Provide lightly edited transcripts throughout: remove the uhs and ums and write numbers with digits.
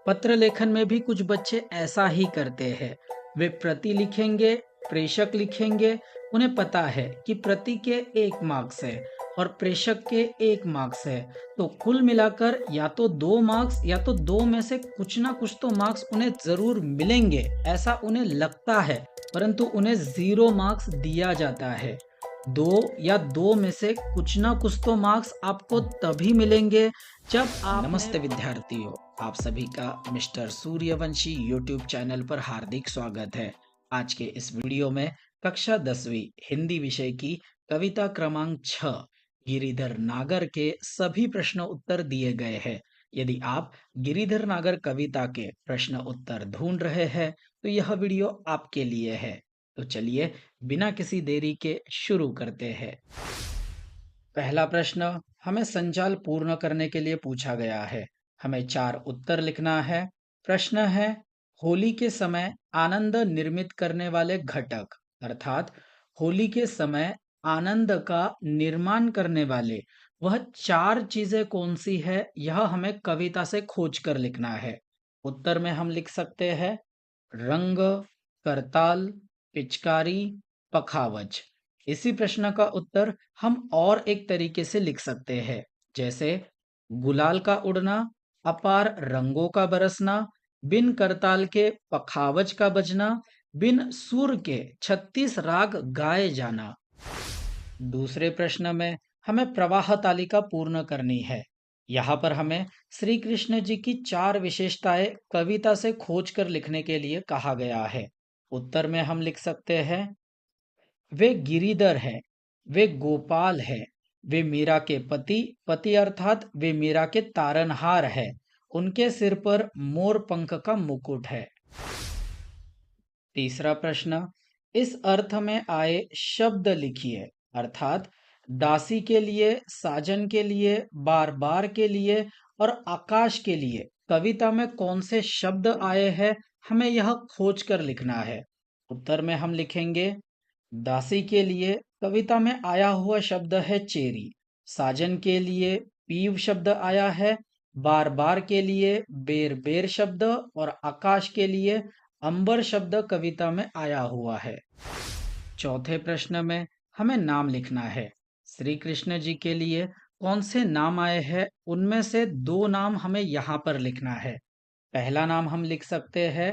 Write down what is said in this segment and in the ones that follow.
पत्र लेखन में भी कुछ बच्चे ऐसा ही करते हैं। वे प्रति लिखेंगे, प्रेषक लिखेंगे। उन्हें पता है कि प्रति के 1 मार्क्स है और प्रेषक के 1 मार्क्स है। तो कुल मिलाकर या तो 2 मार्क्स या तो 2 में से कुछ ना कुछ तो मार्क्स उन्हें ज़रूर मिलेंगे, ऐसा उन्हें लगता है, परंतु उन्हें 0 मार्क्स दिया जाता है। 2 या 2 में से कुछ ना कुछ तो मार्क्स आपको तभी मिलेंगे जब आप नमस्ते विद्यार्थियों, आप सभी का मिस्टर सूर्यवंशी यूट्यूब चैनल पर हार्दिक स्वागत है। आज के इस वीडियो में कक्षा 10वीं हिंदी विषय की कविता क्रमांक 6 गिरिधर नागर के सभी प्रश्न उत्तर दिए गए हैं। यदि आप गिरिधर नागर कविता के प्रश्न उत्तर ढूंढ रहे हैं तो यह वीडियो आपके लिए है। तो चलिए बिना किसी देरी के शुरू करते हैं। पहला प्रश्न हमें संजाल पूर्ण करने के लिए पूछा गया है। हमें 4 उत्तर लिखना है। प्रश्न है, होली के समय आनंद निर्मित करने वाले घटक, अर्थात होली के समय आनंद का निर्माण करने वाले वह 4 चीजें कौन सी है, यह हमें कविता से खोज कर लिखना है। उत्तर में हम लिख सकते हैं रंग, करताल, पिचकारी, पखावज। इसी प्रश्न का उत्तर हम और एक तरीके से लिख सकते हैं, जैसे गुलाल का उड़ना, अपार रंगों का बरसना, बिन करताल के पखावज का बजना, बिन सुर के 36 राग गाए जाना। दूसरे प्रश्न में हमें प्रवाह तालिका पूर्ण करनी है। यहाँ पर हमें श्री कृष्ण जी की 4 विशेषताएं कविता से खोज कर लिखने के लिए कहा गया है। उत्तर में हम लिख सकते हैं, वे गिरिधर है, वे गोपाल है, वे मीरा के पति, पति अर्थात वे मीरा के तारनहार है, उनके सिर पर मोर पंख का मुकुट है। तीसरा प्रश्न, इस अर्थ में आए शब्द लिखिए, अर्थात दासी के लिए, साजन के लिए, बार बार के लिए और आकाश के लिए कविता में कौन से शब्द आए हैं, हमें यह खोज कर लिखना है। उत्तर में हम लिखेंगे, दासी के लिए कविता में आया हुआ शब्द है चेरी, साजन के लिए पीव शब्द आया है, बार बार के लिए बेर बेर शब्द और आकाश के लिए अंबर शब्द कविता में आया हुआ है। चौथे प्रश्न में हमें नाम लिखना है। श्री कृष्ण जी के लिए कौन से नाम आए हैं, उनमें से 2 नाम हमें यहाँ पर लिखना है। पहला नाम हम लिख सकते हैं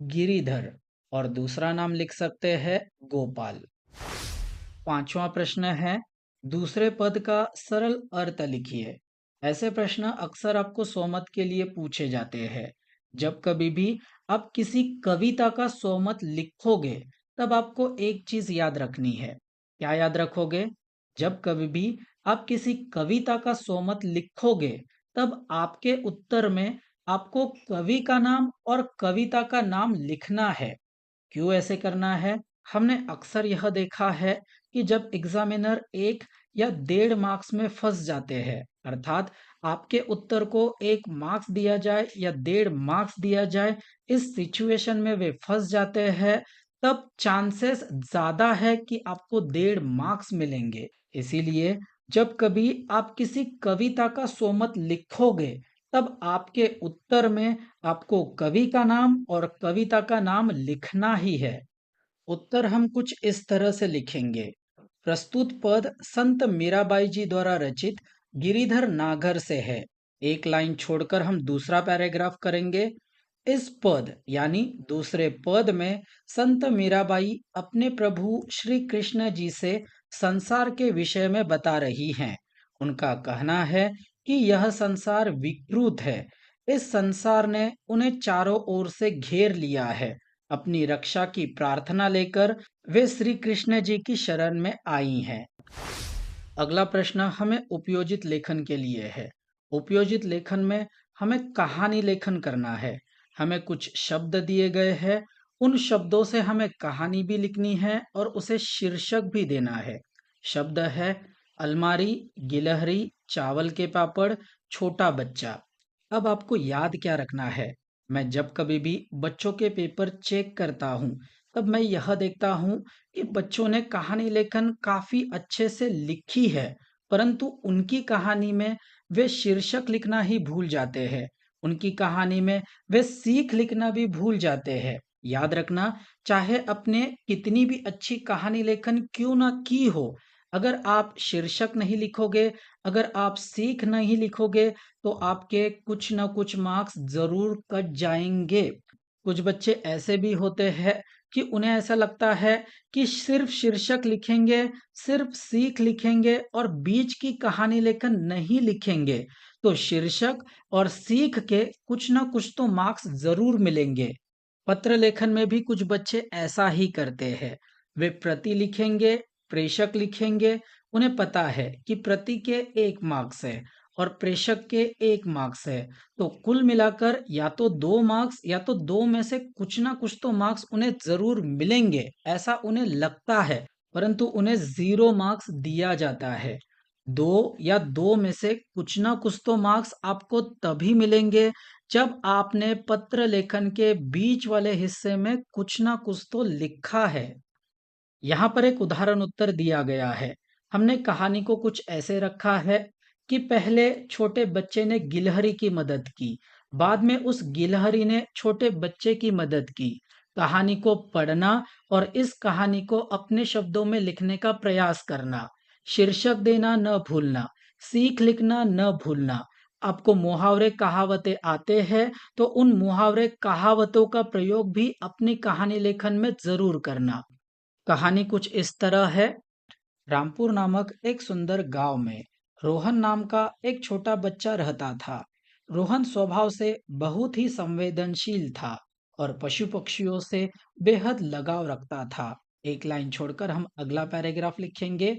गिरिधर और दूसरा नाम लिख सकते हैं गोपाल। पांचवा प्रश्न है, दूसरे पद का सरल अर्थ लिखिए। ऐसे प्रश्न अक्सर आपको 100 मत के लिए पूछे जाते हैं। जब कभी भी आप किसी कविता का 100 मत लिखोगे तब आपको एक चीज याद रखनी है। क्या याद रखोगे? जब कभी भी आप किसी कविता का 100 मत लिखोगे तब आपके उत्तर में आपको कवि का नाम और कविता का नाम लिखना है। क्यों ऐसे करना है? हमने अक्सर यह देखा है कि जब एग्जामिनर 1 या 1.5 मार्क्स में फंस जाते हैं, अर्थात आपके उत्तर को 1 मार्क्स दिया जाए या 1.5 मार्क्स दिया जाए, इस सिचुएशन में वे फंस जाते हैं, तब चांसेस ज्यादा है कि आपको 1.5 मार्क्स मिलेंगे। इसीलिए जब कभी आप किसी कविता का सोमत लिखोगे तब आपके उत्तर में आपको कवि का नाम और कविता का नाम लिखना ही है। उत्तर हम कुछ इस तरह से लिखेंगे, प्रस्तुत पद संत मीराबाई जी द्वारा रचित गिरिधर नागर से है। एक लाइन छोड़कर हम दूसरा पैराग्राफ करेंगे। इस पद यानी दूसरे पद में संत मीराबाई अपने प्रभु श्री कृष्ण जी से संसार के विषय में बता रही हैं। उनका कहना है कि यह संसार विकृत है, इस संसार ने उन्हें चारों ओर से घेर लिया है। अपनी रक्षा की प्रार्थना लेकर वे श्री कृष्ण जी की शरण में आई हैं। अगला प्रश्न हमें उपयोजित लेखन के लिए है। उपयोजित लेखन में हमें कहानी लेखन करना है। हमें कुछ शब्द दिए गए हैं, उन शब्दों से हमें कहानी भी लिखनी है और उसे शीर्षक भी देना है। शब्द है अलमारी, गिलहरी, चावल के पापड़, छोटा बच्चा। अब आपको याद क्या रखना है? मैं जब कभी भी बच्चों के पेपर चेक करता हूँ तब मैं यह देखता हूँ कि बच्चों ने कहानी लेखन काफी अच्छे से लिखी है, परंतु उनकी कहानी में वे शीर्षक लिखना ही भूल जाते हैं। उनकी कहानी में वे सीख लिखना भी भूल जाते हैं। याद रखना, चाहे अपने कितनी भी अच्छी कहानी लेखन क्यों ना की हो, अगर आप शीर्षक नहीं लिखोगे, अगर आप सीख नहीं लिखोगे, तो आपके कुछ ना कुछ मार्क्स ज़रूर कट जाएँगे। कुछ बच्चे ऐसे भी होते हैं कि उन्हें ऐसा लगता है कि सिर्फ शीर्षक लिखेंगे, सिर्फ सीख लिखेंगे और बीच की कहानी लेखन नहीं लिखेंगे, तो शीर्षक और सीख के कुछ ना कुछ तो मार्क्स ज़रूर मिलेंगे। पत्र लेखन में भी कुछ बच्चे ऐसा ही करते हैं। वे प्रति लिखेंगे, प्रेषक लिखेंगे, उन्हें पता है कि प्रति के 1 मार्क्स है और प्रेषक के 1 मार्क्स है। तो कुल मिलाकर या तो 2 मार्क्स या तो 2 में से कुछ ना कुछ तो मार्क्स उन्हें ज़रूर मिलेंगे, ऐसा उन्हें लगता है, परंतु उन्हें 0 मार्क्स दिया जाता है। 2 या 2 में से कुछ ना कुछ तो मार्क्स आपको तभी मिलेंगे जब आपने पत्र लेखन के बीच वाले हिस्से में कुछ ना कुछ तो लिखा है। यहाँ पर एक उदाहरण उत्तर दिया गया है। हमने कहानी को कुछ ऐसे रखा है कि पहले छोटे बच्चे ने गिलहरी की मदद की, बाद में उस गिलहरी ने छोटे बच्चे की मदद की। कहानी को पढ़ना और इस कहानी को अपने शब्दों में लिखने का प्रयास करना। शीर्षक देना न भूलना, सीख लिखना न भूलना। आपको मुहावरे कहावतें आते हैं तो उन मुहावरे कहावतों का प्रयोग भी अपनी कहानी लेखन में जरूर करना। कहानी कुछ इस तरह है। रामपुर नामक एक सुंदर गांव में रोहन नाम का एक छोटा बच्चा रहता था। रोहन स्वभाव से बहुत ही संवेदनशील था और पशु पक्षियों से बेहद लगाव रखता था। एक लाइन छोड़कर हम अगला पैराग्राफ लिखेंगे।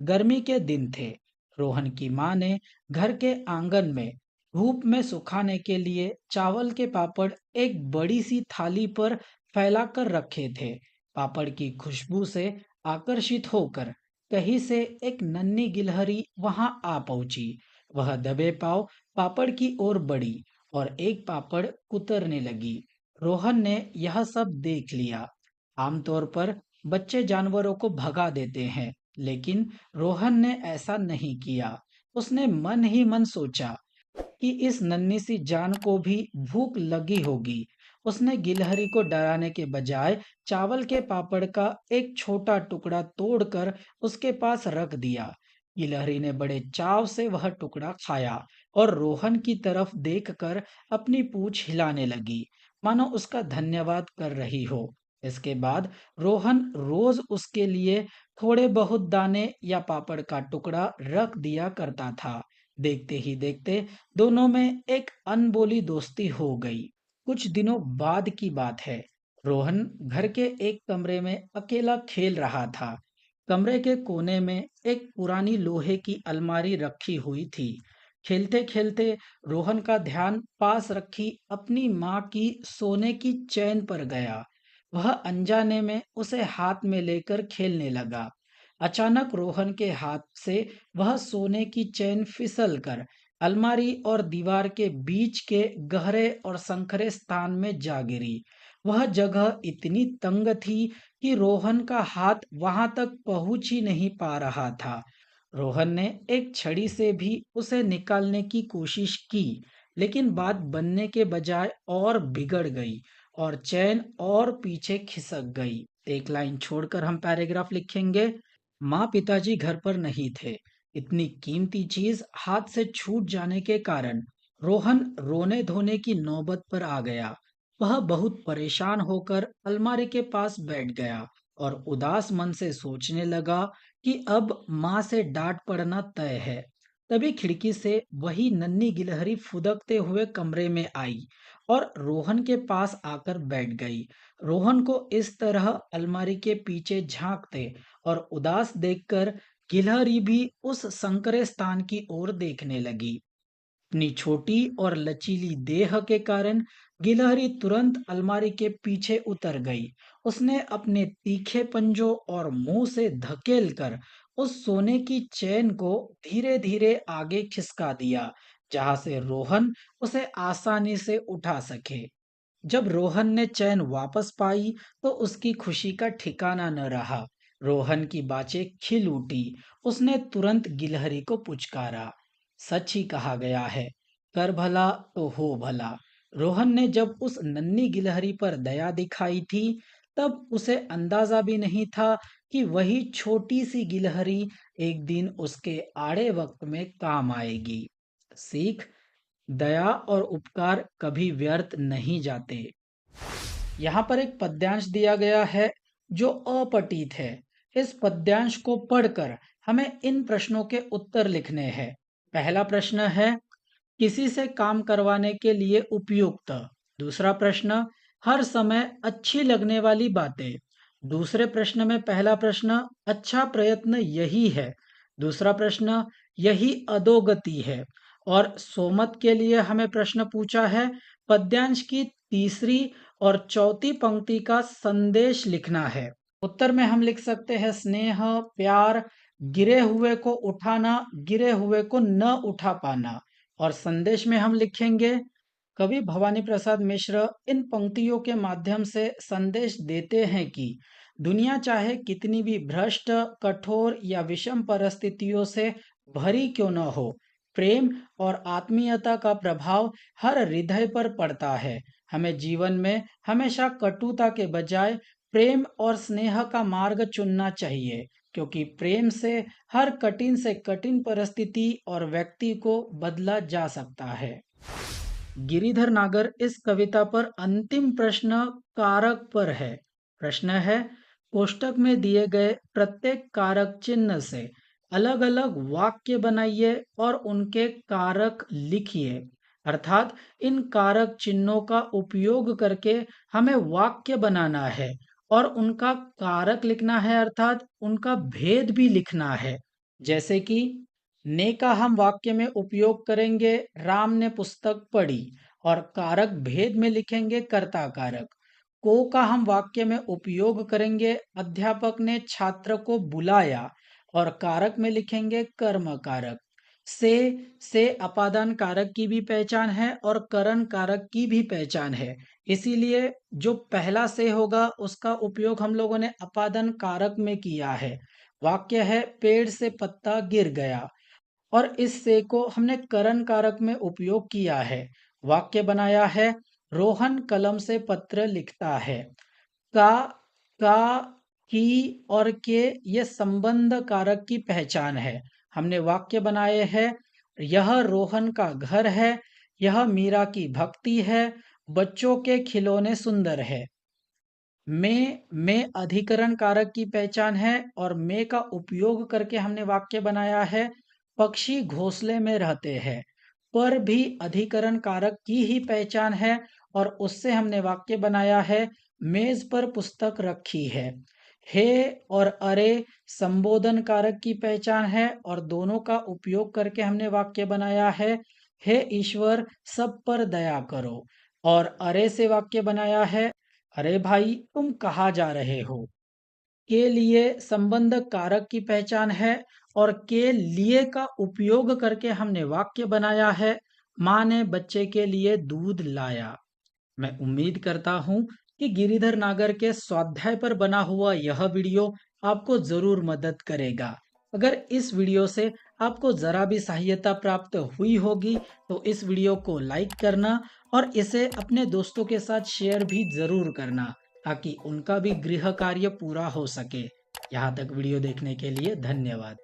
गर्मी के दिन थे। रोहन की माँ ने घर के आंगन में धूप में सुखाने के लिए चावल के पापड़ एक बड़ी सी थाली पर फैलाकर रखे थे। पापड़ की खुशबू से आकर्षित होकर कहीं से एक नन्ही गिलहरी वहां आ पहुंची। वह दबे पांव पापड़ की ओर बढ़ी और एक पापड़ कुतरने लगी। रोहन ने यह सब देख लिया। आमतौर पर बच्चे जानवरों को भगा देते हैं, लेकिन रोहन ने ऐसा नहीं किया। उसने मन ही मन सोचा कि इस नन्ही सी जान को भी भूख लगी होगी। उसने गिलहरी को डराने के बजाय चावल के पापड़ का एक छोटा टुकड़ा तोड़कर उसके पास रख दिया। गिलहरी ने बड़े चाव से वह टुकड़ा खाया और रोहन की तरफ देखकर अपनी पूंछ हिलाने लगी, मानो उसका धन्यवाद कर रही हो। इसके बाद रोहन रोज उसके लिए थोड़े बहुत दाने या पापड़ का टुकड़ा रख दिया करता था। देखते ही देखते दोनों में एक अनबोली दोस्ती हो गई। कुछ दिनों बाद की बात है। रोहन घर के एक कमरे में अकेला खेल रहा था। कमरे के कोने में एक पुरानी लोहे की अलमारी रखी हुई थी। खेलते खेलते रोहन का ध्यान पास रखी अपनी माँ की सोने की चैन पर गया। वह अनजाने में उसे हाथ में लेकर खेलने लगा। अचानक रोहन के हाथ से वह सोने की चैन फिसल कर अलमारी और दीवार के बीच के गहरे और संकरे स्थान में जा गिरी। वह जगह इतनी तंग थी कि रोहन का हाथ वहां तक पहुंच ही नहीं पा रहा था। रोहन ने एक छड़ी से भी उसे निकालने की कोशिश की, लेकिन बात बनने के बजाय और बिगड़ गई और चैन और पीछे खिसक गई। एक लाइन छोड़कर हम पैराग्राफ लिखेंगे। माँ पिताजी घर पर नहीं थे। इतनी कीमती चीज हाथ से छूट जाने के कारण रोहन रोने धोने की नौबत पर आ गया। वह बहुत परेशान होकर अलमारी के पास बैठ गया और उदास मन से सोचने लगा कि अब माँ से डांट पड़ना तय है। तभी खिड़की से वही नन्ही गिलहरी फुदकते हुए कमरे में आई और रोहन के पास आकर बैठ गई। रोहन को इस तरह अलमारी के पीछे झांकते और उदास देखकर गिलहरी भी उस संकरे स्थान की ओर देखने लगी। अपनी छोटी और लचीली देह के कारण गिलहरी तुरंत अलमारी के पीछे उतर गई। उसने अपने तीखे पंजों और मुंह से धकेल कर उस सोने की चैन को धीरे धीरे आगे खिसका दिया, जहां से रोहन उसे आसानी से उठा सके। जब रोहन ने चैन वापस पाई तो उसकी खुशी का ठिकाना न रहा। रोहन की बातें खिल उठी। उसने तुरंत गिलहरी को पुचकारा। सच ही कहा गया है, कर भला तो हो भला। रोहन ने जब उस नन्ही गिलहरी पर दया दिखाई थी, तब उसे अंदाजा भी नहीं था कि वही छोटी सी गिलहरी एक दिन उसके आड़े वक्त में काम आएगी। सीख: दया और उपकार कभी व्यर्थ नहीं जाते। यहाँ पर एक पद्यांश दिया गया है जो अपठित है। इस पद्यांश को पढ़कर हमें इन प्रश्नों के उत्तर लिखने हैं। पहला प्रश्न है, किसी से काम करवाने के लिए उपयुक्त। दूसरा प्रश्न, हर समय अच्छी लगने वाली बातें। दूसरे प्रश्न में पहला प्रश्न, अच्छा प्रयत्न यही है। दूसरा प्रश्न, यही अधोगति है। और सोमत के लिए हमें प्रश्न पूछा है, पद्यांश की तीसरी और चौथी पंक्ति का संदेश लिखना है। उत्तर में हम लिख सकते हैं स्नेह, प्यार, गिरे हुए को उठाना, गिरे हुए को न उठा पाना। और संदेश में हम लिखेंगे, कवि भवानी प्रसाद मिश्र इन पंक्तियों के माध्यम से संदेश देते हैं कि दुनिया चाहे कितनी भी भ्रष्ट, कठोर या विषम परिस्थितियों से भरी क्यों न हो, प्रेम और आत्मीयता का प्रभाव हर हृदय पर पड़ता है। हमें जीवन में हमेशा कटुता के बजाय प्रेम और स्नेह का मार्ग चुनना चाहिए, क्योंकि प्रेम से हर कठिन से कठिन परिस्थिति और व्यक्ति को बदला जा सकता है। गिरिधर नागर इस कविता पर अंतिम प्रश्न कारक पर है। प्रश्न है, कोष्टक में दिए गए प्रत्येक कारक चिन्ह से अलग अलग वाक्य बनाइए और उनके कारक लिखिए। अर्थात इन कारक चिन्हों का उपयोग करके हमें वाक्य बनाना है और उनका कारक लिखना है, अर्थात उनका भेद भी लिखना है। जैसे कि ने का हम वाक्य में उपयोग करेंगे, राम ने पुस्तक पढ़ी, और कारक भेद में लिखेंगे कर्ता कारक। को का हम वाक्य में उपयोग करेंगे, अध्यापक ने छात्र को बुलाया, और कारक में लिखेंगे कर्म कारक। से अपादान कारक की भी पहचान है और करण कारक की भी पहचान है। इसीलिए जो पहला से होगा उसका उपयोग हम लोगों ने अपादान कारक में किया है। वाक्य है, पेड़ से पत्ता गिर गया, और इस से को हमने करण कारक में उपयोग किया है। वाक्य बनाया है, रोहन कलम से पत्र लिखता है। का, का, की और के ये संबंध कारक की पहचान है। हमने वाक्य बनाए हैं, यह रोहन का घर है, यह मीरा की भक्ति है, बच्चों के खिलौने सुंदर है। में अधिकरण कारक की पहचान है और में का उपयोग करके हमने वाक्य बनाया है, पक्षी घोंसले में रहते हैं। पर भी अधिकरण कारक की ही पहचान है और उससे हमने वाक्य बनाया है, मेज पर पुस्तक रखी है। हे और अरे संबोधन कारक की पहचान है और दोनों का उपयोग करके हमने वाक्य बनाया है, हे ईश्वर सब पर दया करो। और अरे से वाक्य बनाया है, अरे भाई तुम कहाँ जा रहे हो। के लिए संबंध कारक की पहचान है और के लिए का उपयोग करके हमने वाक्य बनाया है, माँ ने बच्चे के लिए दूध लाया। मैं उम्मीद करता हूँ कि गिरिधर नागर के स्वाध्याय पर बना हुआ यह वीडियो आपको जरूर मदद करेगा। अगर इस वीडियो से आपको जरा भी सहायता प्राप्त हुई होगी तो इस वीडियो को लाइक करना और इसे अपने दोस्तों के साथ शेयर भी जरूर करना, ताकि उनका भी गृह कार्य पूरा हो सके। यहाँ तक वीडियो देखने के लिए धन्यवाद।